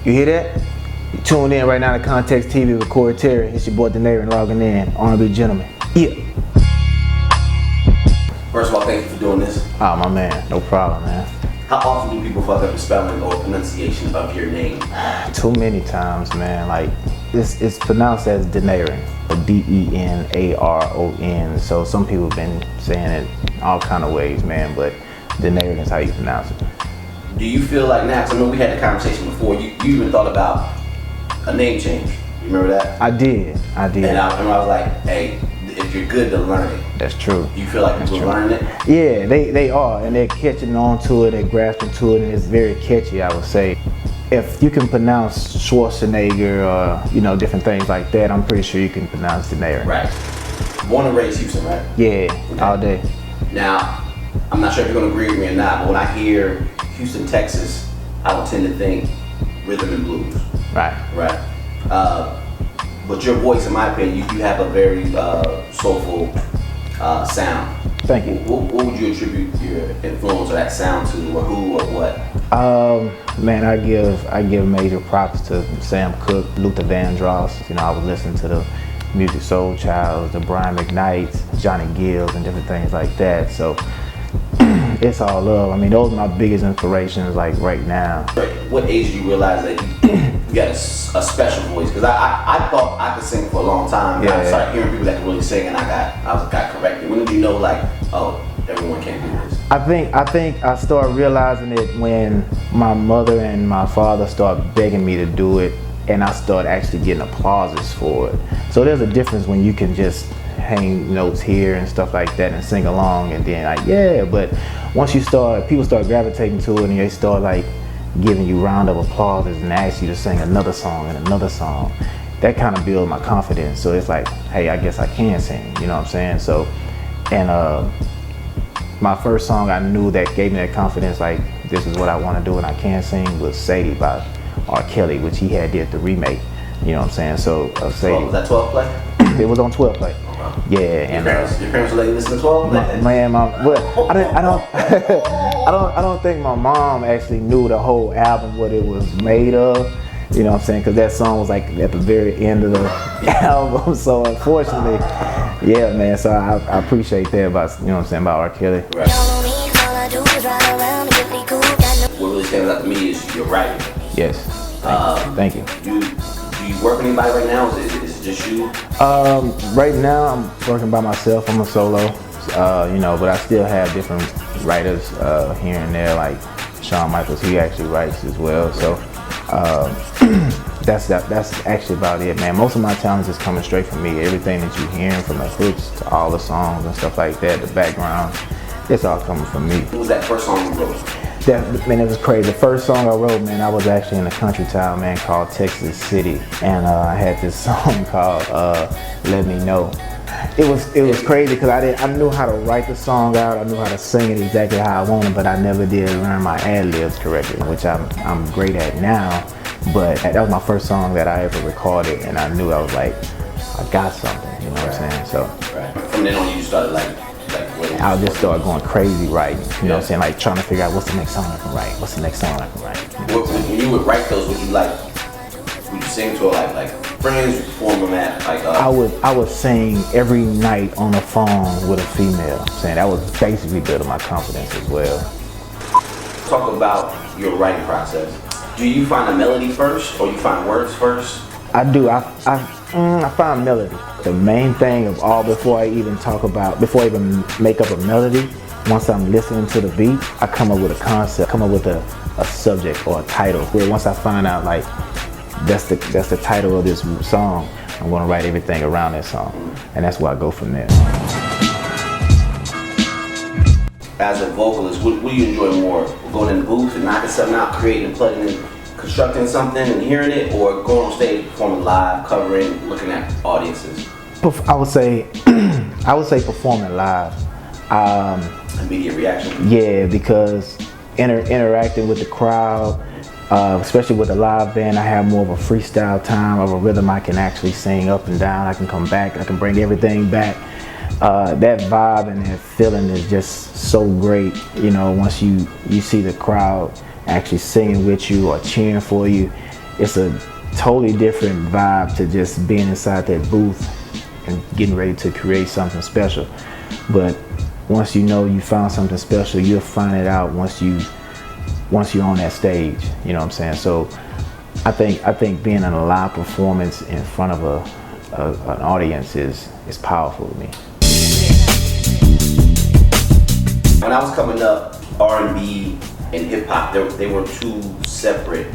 You hear that? You tuned in right now to KhanTxt TV with Corey Terry. It's your boy Denaron logging in. R&B gentleman. Yeah. First of all, thank you for doing this. Oh, my man. No problem, man. How often do people fuck up the spelling or pronunciation of your name? Too many times, man. Like, it's pronounced as Denaron. D-E-N-A-R-O-N. So some people have been saying it all kind of ways, man. But Denaron is how you pronounce it. Do you feel like now, because I know we had the conversation before, you even thought about a name change. You remember that? I did. And I was like, hey, if you're good to learn it. That's true. Do you feel like people are learning it? Yeah, they are, and they're catching on to it, they're grasping to it, and it's very catchy, I would say. If you can pronounce Schwarzenegger or, different things like that, I'm pretty sure you can pronounce Denaron. Right. Born and raised Houston, right? Yeah, okay. All day. Now, I'm not sure if you're going to agree with me or not, but when I hear Houston, Texas, I would tend to think rhythm and blues. Right. Right. But your voice, in my opinion, you have a very soulful sound. Thank you. What would you attribute your influence or that sound to, or who, or what? Man, I give major props to Sam Cooke, Luther Vandross. I was listening to the Music Soul Childs, the Brian McKnights, Johnny Gills, and different things like that. So it's all love. I mean, those are my biggest inspirations, like right now. What age did you realize that you got a special voice? Because I thought I could sing for a long time. Yeah. I started hearing people that could really sing, and I got corrected. When did you know, like, oh, everyone can't do this? I think I started realizing it when my mother and my father started begging me to do it, and I started actually getting applauses for it. So there's a difference when you can just hang notes here and stuff like that and sing along, and then like, yeah, but once people start gravitating to it and they start like giving you round of applauses and ask you to sing another song and another song, that kind of builds my confidence. So it's like, hey, I guess I can sing, you know what I'm saying? So, and my first song I knew that gave me that confidence, like this is what I want to do and I can sing, was Sadie by R. Kelly, which he had did the remake, you know what I'm saying? So Sadie. Was that 12 play? It was on 12 play. Yeah, and your parents were letting you listen to 12? Man, but I don't think my mom actually knew the whole album, what it was made of. You know what I'm saying? Because that song was like at the very end of the album. So unfortunately, yeah, man. So I appreciate that about about R. Kelly. Right. What really stands out to me is your writing. Yes. Thank you. Do you work with anybody right now? Is it just you? Right now I'm working by myself. I'm a solo, but I still have different writers here and there, like Shawn Michaels. He actually writes as well. So that's actually about it, man. Most of my talent is coming straight from me. Everything that you're hearing, from the hooks to all the songs and stuff like that, the background, it's all coming from me. What was that first song you wrote? Man, it was crazy. The first song I wrote, man, I was actually in a country town, man, called Texas City, and I had this song called "Let Me Know." It was crazy because I knew how to write the song out, I knew how to sing it exactly how I wanted, but I never did learn my ad-libs correctly, which I'm great at now. But that was my first song that I ever recorded, and I knew I was like, I got something, you know what I'm saying? So from then on, you started like I'll just start going crazy writing, you know what I'm saying? Like trying to figure out what's the next song I can write, what's the next song I can write. When you would write those, would you sing to like friends, you perform them at like I would sing every night on the phone with a female. Saying that was basically building my confidence as well. Talk about your writing process. Do you find a melody first, or you find words first? I do. I find melody. The main thing of all before I even make up a melody, once I'm listening to the beat, I come up with a concept, come up with a subject or a title. Where once I find out like that's the title of this song, I'm gonna write everything around that song, and that's where I go from there. As a vocalist, what do you enjoy more? Going in the booth and knocking something out, creating and plugging in, constructing something and hearing it, or going on stage, performing live, covering, looking at audiences? I would say performing live. Immediate reaction? Yeah, because interacting with the crowd, especially with a live band, I have more of a freestyle time, of a rhythm I can actually sing up and down. I can come back, I can bring everything back. That vibe and that feeling is just so great, once you see the crowd actually singing with you or cheering for you, it's a totally different vibe to just being inside that booth and getting ready to create something special. But once you know you found something special, you'll find it out once you're on that stage. You know what I'm saying? So I think being in a live performance in front of an audience is powerful to me. When I was coming up, R&B and hip hop, they were two separate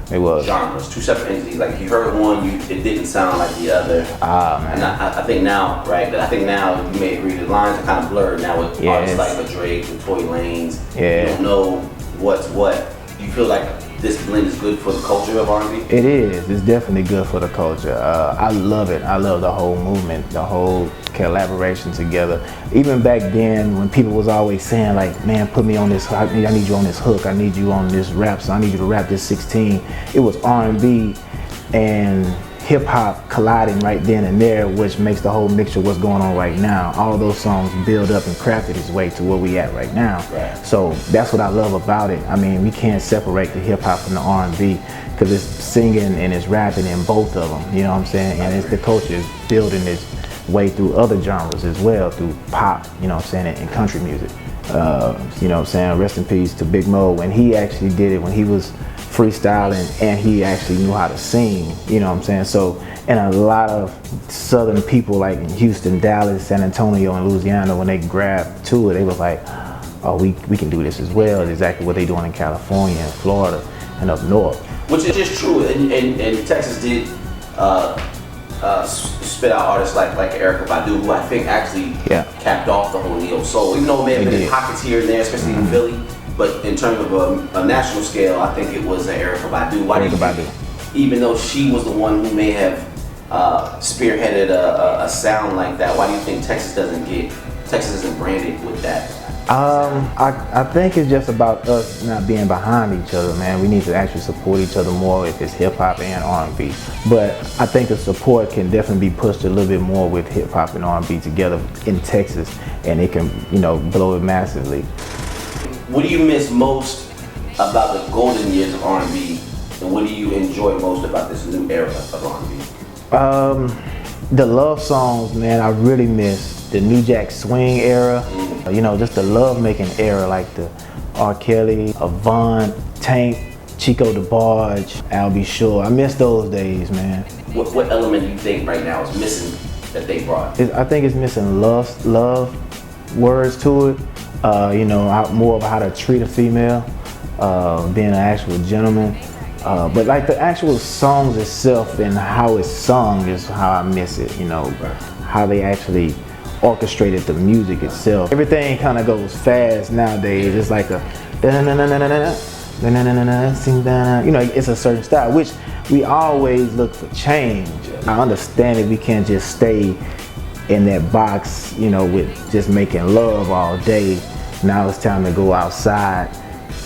genres, two separate entities. Like if you heard one, it didn't sound like the other. Man. And I think now, right? I think now you may agree the lines are kind of blurred now with artists like a Drake and Tory Lanez. You don't know what's what. Do you feel like this blend is good for the culture of R&B? It is. It's definitely good for the culture. I love it. I love the whole movement, the whole collaboration together. Even back then when people was always saying like, man, put me on this, I need you on this hook, I need you on this rap, so I need you to rap this 16. It was R&B and hip hop colliding right then and there, which makes the whole mixture what's going on right now. All those songs build up and crafted its way to where we at right now. Right. So that's what I love about it. I mean, we can't separate the hip hop from the R&B because it's singing and it's rapping in both of them. You know what I'm saying? And the culture is building its way through other genres as well, through pop. You know what I'm saying? And country music. You know what I'm saying? Rest in peace to Big Mo when he actually did it, when he was freestyling and he actually knew how to sing, you know what I'm saying? So, and a lot of southern people like in Houston, Dallas, San Antonio, and Louisiana, when they grabbed to it, they was like, oh, we can do this as well. It's exactly what they doing in California and Florida and up north. Which is just true, and Texas did spit out artists like Erykah Badu, who I think actually capped off the whole neo soul. Even though it may have been in pockets here and there, especially in Philly. But in terms of a national scale, I think it was Erykah Badu. Why do you think, even though she was the one who may have spearheaded a sound like that, why do you think Texas isn't branded with that? I think it's just about us not being behind each other, man. We need to actually support each other more if it's hip hop and R&B. But I think the support can definitely be pushed a little bit more with hip hop and R&B together in Texas, and it can, blow it massively. What do you miss most about the golden years of R&B, and what do you enjoy most about this new era of R&B? The love songs, man. I really miss the New Jack Swing era. Just the love-making era, like the R. Kelly, Avant, Tank, Chico DeBarge, Al B. Sure. I miss those days, man. What element do you think right now is missing that they brought? I think it's missing love words to it. More of how to treat a female, being an actual gentleman. But like the actual songs itself and how it's sung is how I miss it, how they actually orchestrated the music itself. Everything kind of goes fast nowadays. It's like a it's a certain style, which we always look for change. I understand that we can't just stay in that box, with just making love all day. Now it's time to go outside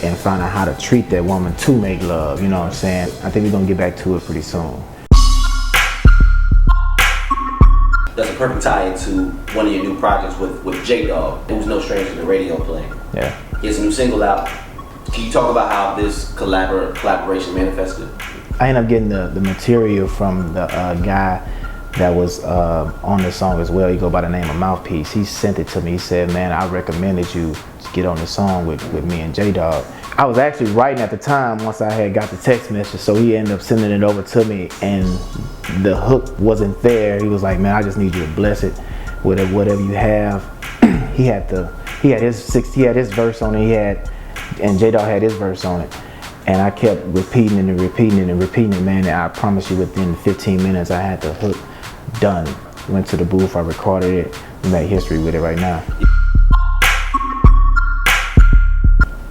and find out how to treat that woman to make love, you know what I'm saying? I think we're gonna get back to it pretty soon. That's a perfect tie into one of your new projects with J-Dog. It was no stranger to the radio play. Yeah. He has a new single out. Can you talk about how this collaboration manifested? I ended up getting the material from the guy that was on the song as well. He go by the name of Mouthpiece. He sent it to me. He said, man, I recommended you to get on the song with me and J-Dog. I was actually writing at the time once I had got the text message, so he ended up sending it over to me, and the hook wasn't there. He was like, man, I just need you to bless it with whatever you have. He had his verse on it, and J-Dog had his verse on it. And I kept repeating it and repeating it and repeating it, man, and I promise you within 15 minutes I had the hook done. Went to the booth, I recorded it, we made history with it right now.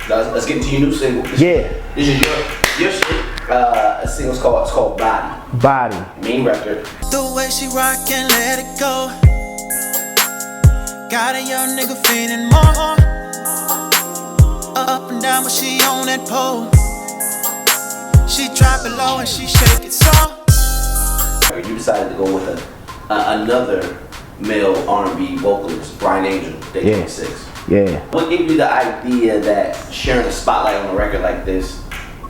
Let's get into your new single. This is your shit. A single's called Body. Mean record. The way she rock and let it go. Got a young nigga feeling more. Up and down, but she on that pole. She drop it low and she shake it so. You decided to go with another male R&B vocalist, Brian Angel, Day 26. Yeah. What gave you the idea that sharing a spotlight on a record like this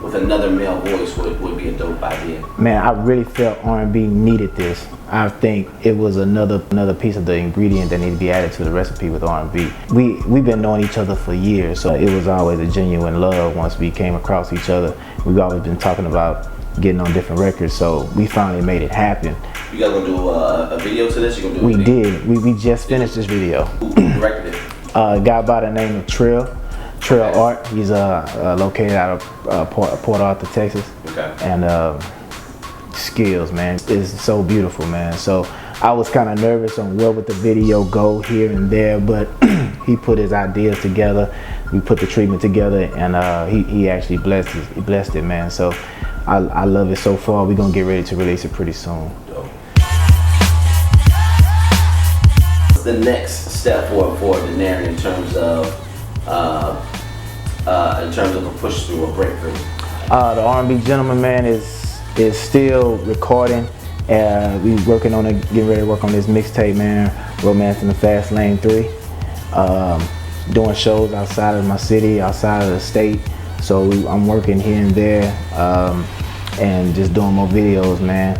with another male voice would be a dope idea? Man, I really felt R&B needed this. I think it was another piece of the ingredient that needed to be added to the recipe with R&B. We've been knowing each other for years, so it was always a genuine love once we came across each other. We've always been talking about getting on different records, so we finally made it happen. You guys gonna do a video to this? You gonna do? We did. We just finished this video. Who directed it? A guy by the name of Trill Art. He's located out of Port Arthur, Texas. Okay. And skills, man, it's so beautiful, man. So I was kind of nervous on where would the video go here and there, but he put his ideas together. We put the treatment together, and he actually blessed it, man. So I love it so far. We're gonna get ready to release it pretty soon. Dope. The next step for Denaron in terms of a push through, a breakthrough? The R&B Gentleman, man, is still recording. We working on it, getting ready to work on this mixtape, man. Romance in the Fast Lane 3. Doing shows outside of my city, outside of the state. So I'm working here and there, and just doing more videos, man.